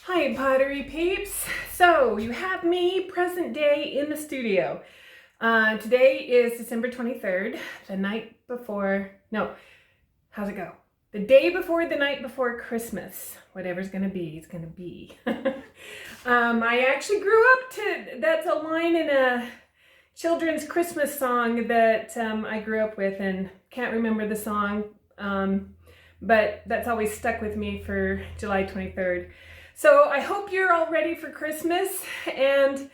Hi Pottery Peeps. So you have me present day in the studio. Today is December 23rd, the night before, no, how's it go? The day before the night before Christmas. Whatever's gonna be, it's gonna be. I actually grew up to, that's a line in a children's Christmas song that I grew up with, and can't remember the song, but that's always stuck with me for July 23rd. So I hope you're all ready for Christmas, and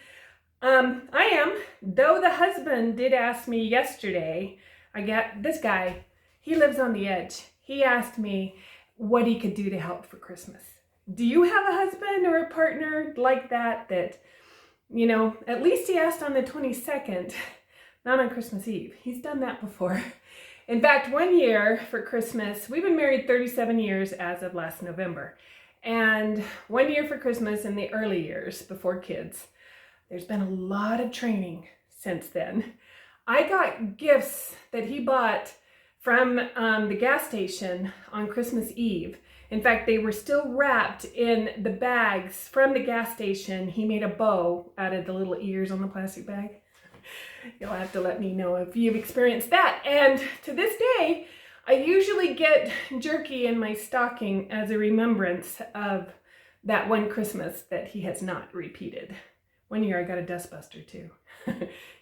I am, though the husband did ask me yesterday. I got this guy, he lives on the edge. He asked me what he could do to help for Christmas. Do you have a husband or a partner like that, you know, at least he asked on the 22nd, not on Christmas Eve. He's done that before. In fact, one year for Christmas, we've been married 37 years as of last November. And one year for Christmas in the early years before kids, there's been a lot of training since then. I got gifts that he bought from the gas station on Christmas Eve. In fact, they were still wrapped in the bags from the gas station. He made a bow out of the little ears on the plastic bag. You'll have to let me know if you've experienced that. And to this day, I usually get jerky in my stocking as a remembrance of that one Christmas that he has not repeated. One year I got a dustbuster too.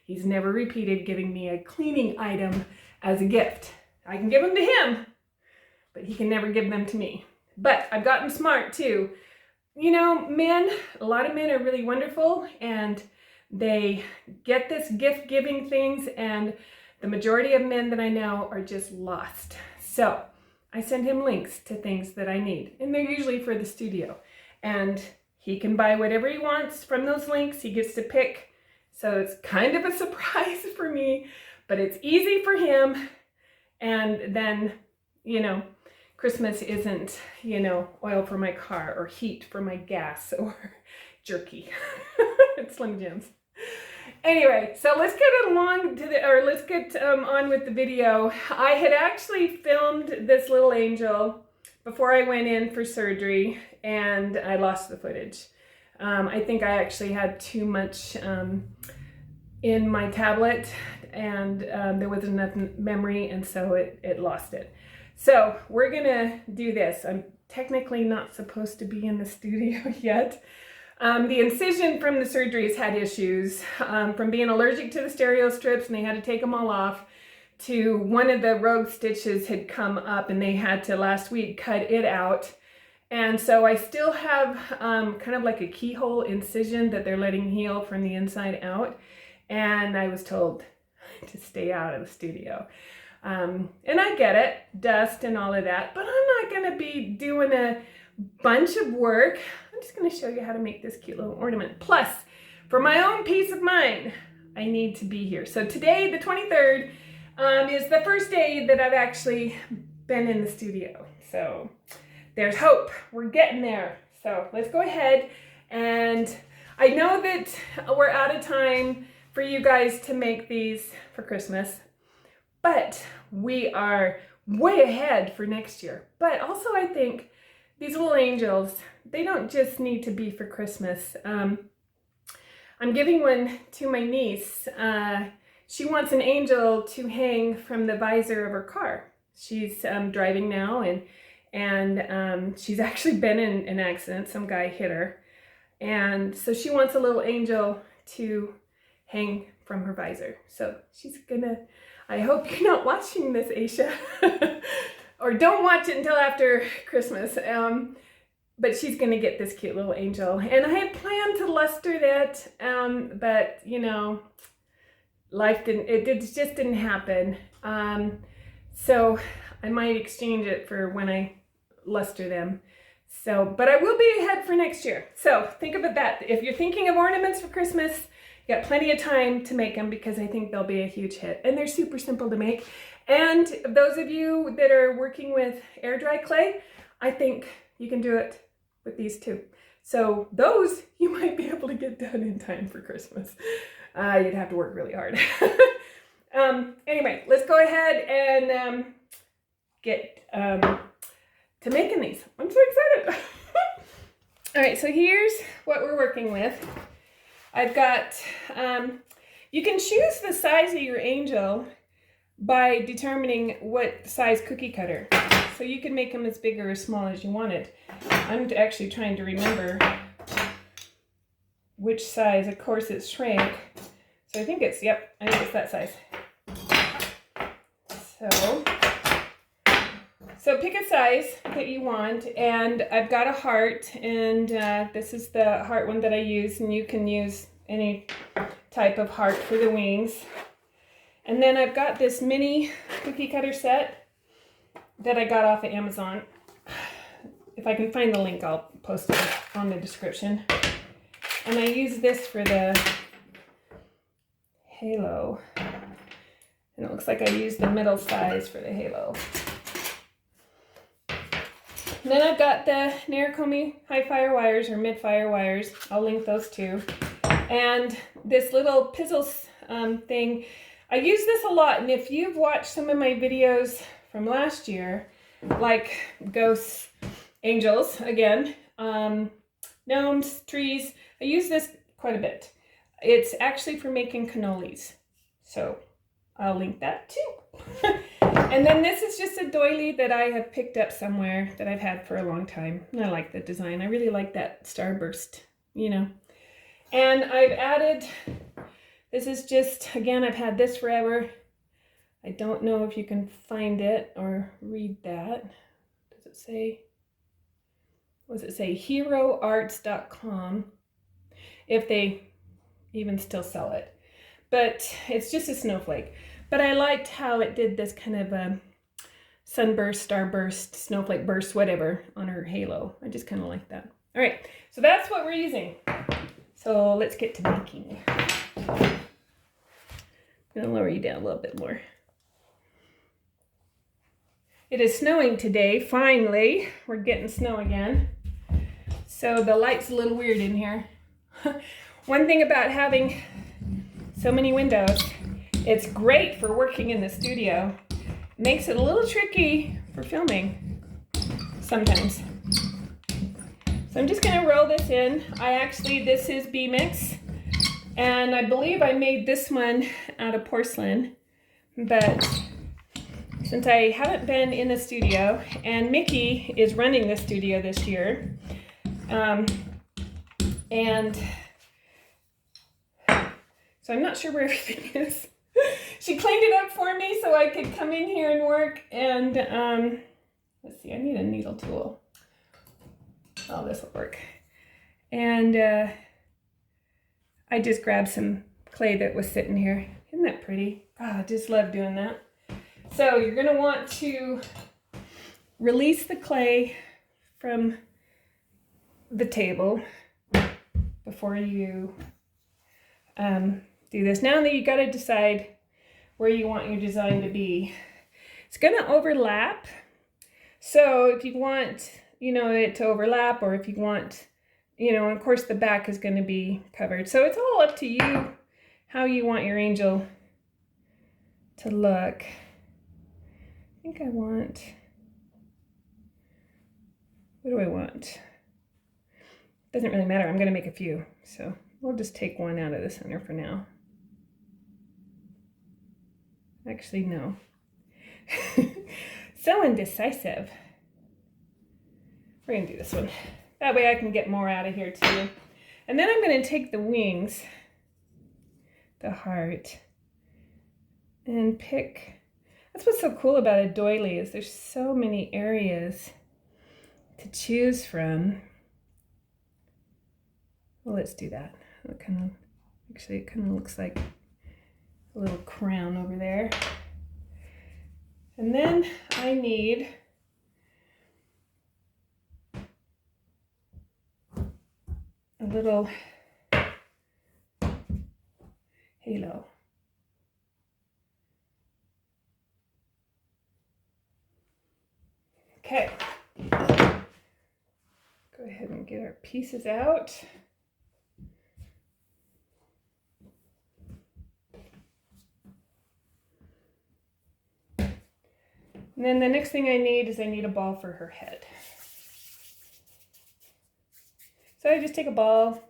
He's never repeated giving me a cleaning item as a gift. I can give them to him, but he can never give them to me. But I've gotten smart too. You know, men, a lot of men are really wonderful, and they get this gift giving things, and the majority of men that I know are just lost. So I send him links to things that I need, and they're usually for the studio. And he can buy whatever he wants from those links. He gets to pick. So it's kind of a surprise for me, but it's easy for him. And then, you know, Christmas isn't, you know, oil for my car or heat for my gas or jerky. It's Slim Jims. Anyway, so let's get along to let's get on with the video. I had actually filmed this little angel before I went in for surgery, and I lost the footage. I think I actually had too much in my tablet, and there wasn't enough memory, and so it lost it. So we're gonna do this. I'm technically not supposed to be in the studio yet. The incision from the surgeries had issues, from being allergic to the stereo strips, and they had to take them all off, to one of the rogue stitches had come up and they had to last week cut it out. And so I still have kind of like a keyhole incision that they're letting heal from the inside out. And I was told to stay out of the studio. And I get it, dust and all of that, but I'm not gonna be doing a bunch of work. I'm just going to show you how to make this cute little ornament. Plus, for my own peace of mind, I need to be here. So today, the 23rd, is the first day that I've actually been in the studio. So there's hope. We're getting there. So let's go ahead. And I know that we're out of time for you guys to make these for Christmas, but we are way ahead for next year. But also I think these little angels, they don't just need to be for Christmas. I'm giving one to my niece. She wants an angel to hang from the visor of her car. She's driving now, and she's actually been in an accident. Some guy hit her. And so she wants a little angel to hang from her visor. So she's gonna, I hope you're not watching this, Aisha. Or don't watch it until after Christmas. But she's gonna get this cute little angel. And I had planned to luster that, but you know, life just didn't happen. So I might exchange it for when I luster them. So, but I will be ahead for next year. So think about that. If you're thinking of ornaments for Christmas, you got plenty of time to make them, because I think they'll be a huge hit. And they're super simple to make. And those of you that are working with air dry clay, I think you can do it with these too. So those you might be able to get done in time for Christmas. You'd have to work really hard. Anyway, let's go ahead and get to making these. I'm so excited. All right, so here's what we're working with. I've got, you can choose the size of your angel by determining what size cookie cutter. So you can make them as big or as small as you want it. I'm actually trying to remember which size. Of course, it's shrank. So I think it's, yep, I think it's that size. So pick a size that you want, and I've got a heart, and this is the heart one that I use, and you can use any type of heart for the wings. And then I've got this mini cookie cutter set that I got off of Amazon. If I can find the link, I'll post it on the description. And I use this for the halo. And it looks like I used the middle size for the halo. And then I've got the Narikomi high fire wires or mid fire wires. I'll link those too. And this little pizzles thing. I use this a lot, and if you've watched some of my videos from last year, like ghosts, angels, again, gnomes, trees, I use this quite a bit. It's actually for making cannolis, so I'll link that too. And then this is just a doily that I have picked up somewhere that I've had for a long time. And I like the design. I really like that starburst, you know. And I've added, this is just, again, I've had this forever. I don't know if you can find it or read that. Does it say, what does it say? heroarts.com, if they even still sell it. But it's just a snowflake. But I liked how it did this kind of a sunburst, starburst, snowflake burst, whatever, on her halo. I just kind of like that. All right, so that's what we're using. So let's get to making. I'm gonna lower you down a little bit more. It is snowing today, finally. We're getting snow again. So the light's a little weird in here. One thing about having so many windows, it's great for working in the studio. Makes it a little tricky for filming sometimes. So I'm just gonna roll this in. This is B-Mix, and I believe I made this one out of porcelain, but since I haven't been in the studio, and Mickey is running the studio this year, and so I'm not sure where everything is. She cleaned it up for me so I could come in here and work, and let's see, I need a needle tool. Oh, this will work. And I just grabbed some clay that was sitting here. Isn't that pretty? Oh, I just love doing that. So you're gonna want to release the clay from the table before you do this. Now that you gotta decide where you want your design to be. It's gonna overlap. So if you want, you know, it to overlap, or if you want, you know, of course the back is gonna be covered. So it's all up to you how you want your angel to look. I think I want, what do I want? Doesn't really matter, I'm gonna make a few. So we'll just take one out of the center for now. Actually, no. So indecisive. We're gonna do this one. That way I can get more out of here too. And then I'm gonna take the wings, the heart, and pick. That's what's so cool about a doily, is there's so many areas to choose from. Well, let's do that. It kind of, actually, it kind of looks like a little crown over there. And then I need a little halo. Okay. Go ahead and get our pieces out. And then the next thing I need is I need a ball for her head. So I just take a ball,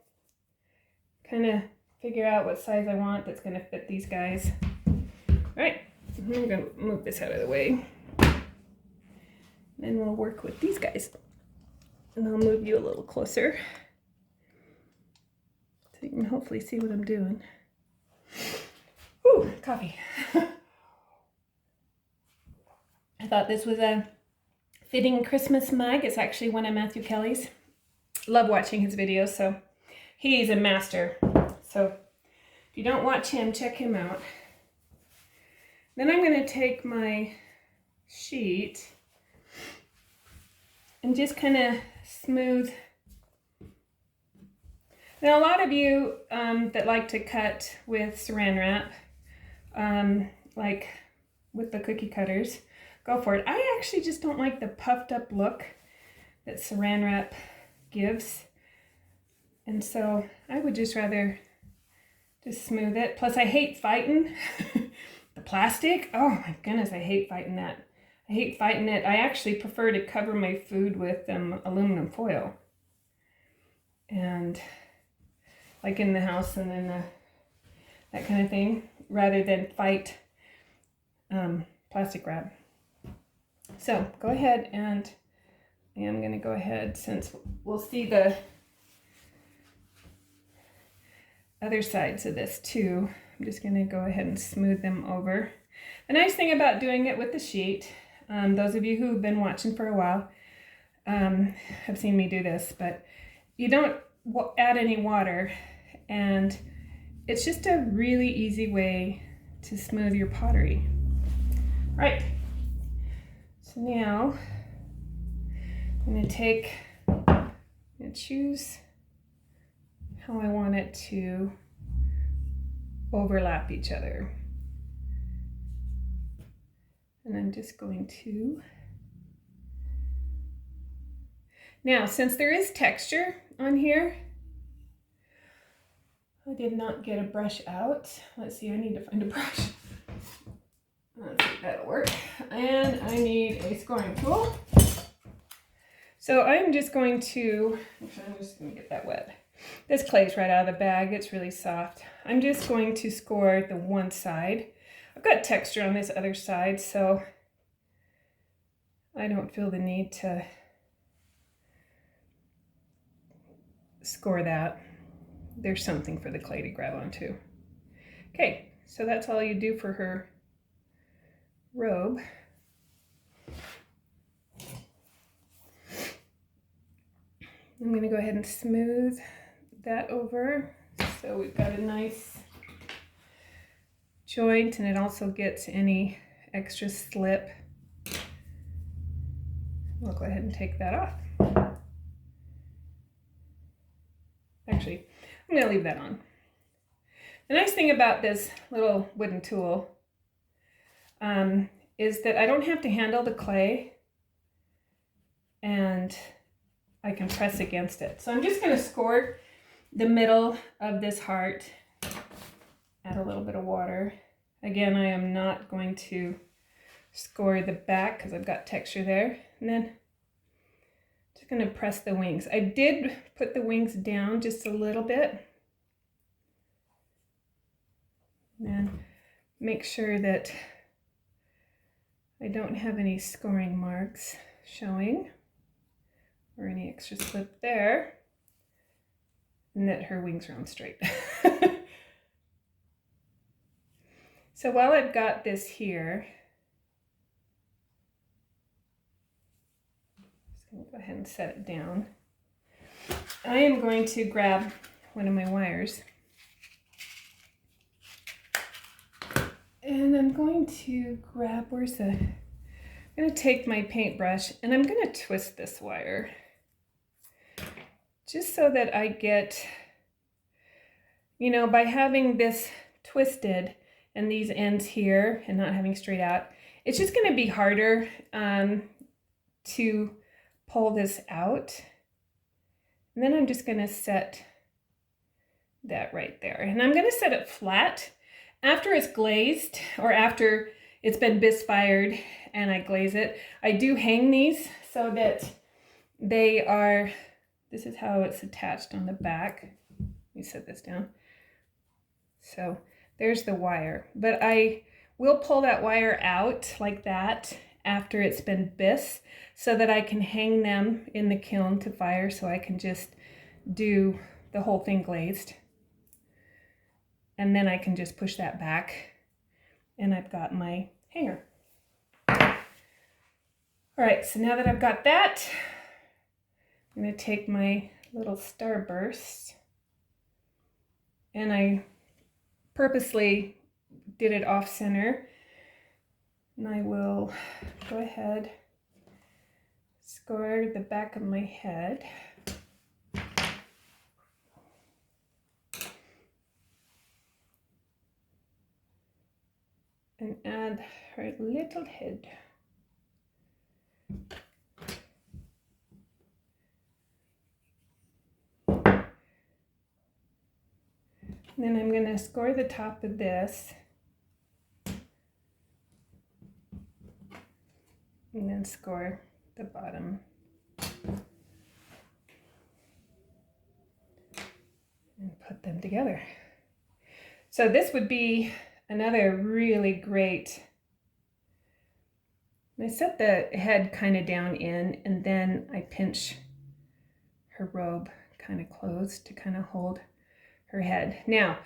kind of figure out what size I want that's going to fit these guys. All right, I'm going to move this out of the way. Then we'll work with these guys. And I'll move you a little closer so you can hopefully see what I'm doing. Whew, coffee. I thought this was a fitting Christmas mug. It's actually one of Matthew Kelly's. Love watching his videos, so he's a master. So if you don't watch him, check him out. Then I'm going to take my sheet and just kind of smooth. Now a lot of you that like to cut with saran wrap, like with the cookie cutters, go for it. I actually just don't like the puffed up look that saran wrap gives. And so I would just rather just smooth it. Plus I hate fighting the plastic. Oh my goodness, I hate fighting that. I hate fighting it. I actually prefer to cover my food with aluminum foil. And like in the house and in that kind of thing, rather than fight plastic wrap. So go ahead, and I am going to go ahead, since we'll see the other sides of this too. I'm just going to go ahead and smooth them over. The nice thing about doing it with the sheet, those of you who've been watching for a while have seen me do this, but you don't add any water, and it's just a really easy way to smooth your pottery. Right. So now I'm going to choose how I want it to overlap each other. And I'm just going to, now since there is texture on here, I did not get a brush out. Let's see, I need to find a brush. Let's see if that'll work. And I need a scoring tool. So I'm just going to, actually I'm just going to get that wet. This clay's right out of the bag. It's really soft. I'm just going to score the one side. I've got texture on this other side, so I don't feel the need to score that. There's something for the clay to grab onto. Okay, so that's all you do for her robe. I'm going to go ahead and smooth that over so we've got a nice joint, and it also gets any extra slip. I'll go ahead and take that off. Actually, I'm going to leave that on. The nice thing about this little wooden tool is that I don't have to handle the clay, and I can press against it. So I'm just going to score the middle of this heart, add a little bit of water. Again, I am not going to score the back because I've got texture there. And then just going to press the wings. I did put the wings down just a little bit. And make sure that I don't have any scoring marks showing or any extra slip there, and that her wings are on straight. So while I've got this here, I'm just going to go ahead and set it down. I am going to grab one of my wires, and I'm going to grab, I'm going to take my paintbrush, and I'm going to twist this wire just so that I get, you know, by having this twisted and these ends here and not having straight out, it's just going to be harder to pull this out. And then I'm just going to set that right there. And I'm going to set it flat. After it's glazed, or after it's been bisque fired and I glaze it, I do hang these so that they are This is how it's attached on the back. Let me set this down. So there's the wire, but I will pull that wire out like that after it's been bisque so that I can hang them in the kiln to fire, so I can just do the whole thing glazed. And then I can just push that back and I've got my hanger. All right, so now that I've got that, I'm going to take my little starburst, and I purposely did it off center, and I will go ahead, score the back of my head. And add her little head. Then I'm going to score the top of this, and then score the bottom. And put them together. So this would be another really great. I set the head kind of down in, and then I pinch her robe kind of closed to kind of hold her head. Now,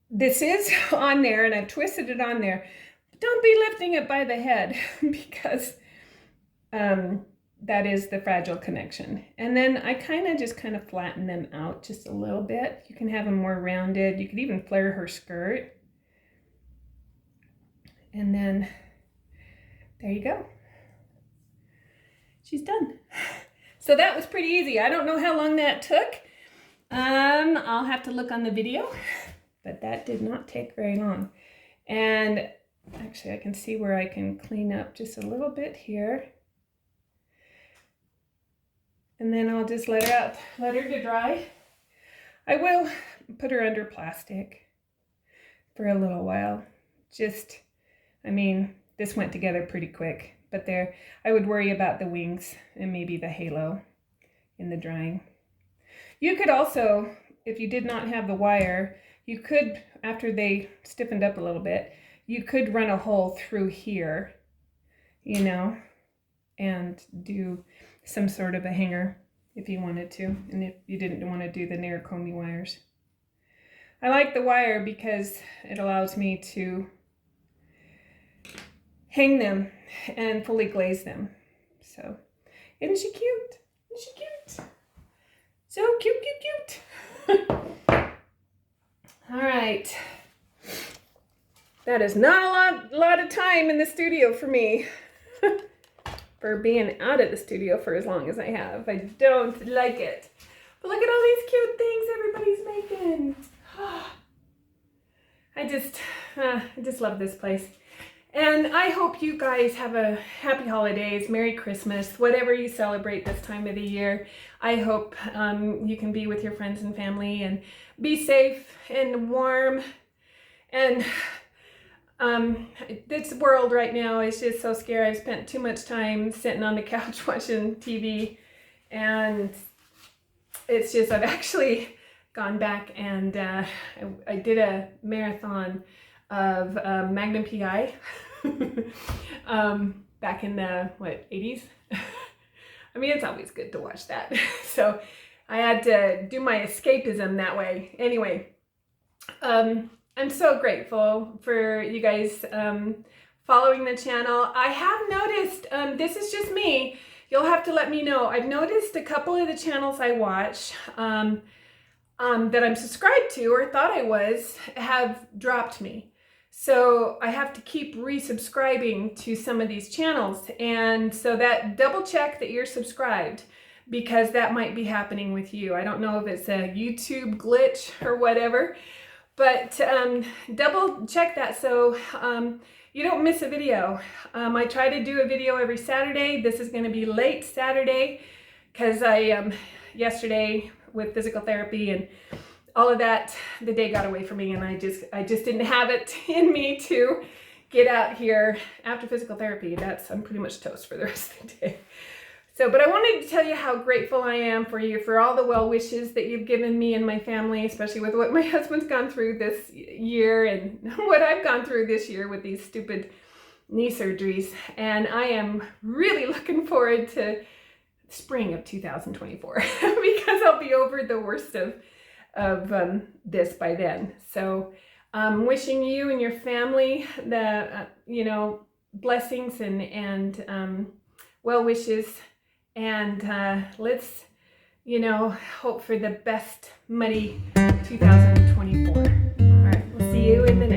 this is on there, and I've twisted it on there. But don't be lifting it by the head because that is the fragile connection. And then I kind of flatten them out just a little bit. You can have them more rounded. You could even flare her skirt. And then there you go. She's done. So that was pretty easy. I don't know how long that took. I'll have to look on the video, but that did not take very long. And actually I can see where I can clean up just a little bit here. And then I'll just let her to dry. I will put her under plastic for a little while. This went together pretty quick, but I would worry about the wings and maybe the halo in the drying. You could also, if you did not have the wire, you could, after they stiffened up a little bit, you could run a hole through here, and do some sort of a hanger if you wanted to, and if you didn't want to do the Narcomi wires. I like the wire because it allows me to hang them and fully glaze them. So, isn't she cute? Isn't she cute? So cute, cute, cute. All right. That is not a lot of time in the studio for me. For being out of the studio for as long as I have. I don't like it. But look at all these cute things everybody's making. I just love this place. And I hope you guys have a happy holidays, Merry Christmas, whatever you celebrate this time of the year. I hope you can be with your friends and family and be safe and warm. And this world right now is just so scary. I've spent too much time sitting on the couch watching TV, and it's just, I've actually gone back and I did a marathon of Magnum PI back in the 80s. It's always good to watch that. So I had to do my escapism that way. Anyway, I'm so grateful for you guys following the channel. I have noticed, this is just me, you'll have to let me know. I've noticed a couple of the channels I watch that I'm subscribed to or thought I was have dropped me. So I have to keep resubscribing to some of these channels. And so that double check that you're subscribed, because that might be happening with you. I don't know if it's a YouTube glitch or whatever, but double check that so you don't miss a video. I try to do a video every Saturday. This is going to be late Saturday because yesterday with physical therapy and all of that, the day got away from me, and I just didn't have it in me to get out here after physical therapy. I'm pretty much toast for the rest of the day. But I wanted to tell you how grateful I am for you, for all the well wishes that you've given me and my family, especially with what my husband's gone through this year and what I've gone through this year with these stupid knee surgeries. And I am really looking forward to spring of 2024 because I'll be over the worst of this by then. So I'm wishing you and your family the, blessings and well wishes. And let's, hope for the best muddy 2024. All right, we'll see you in the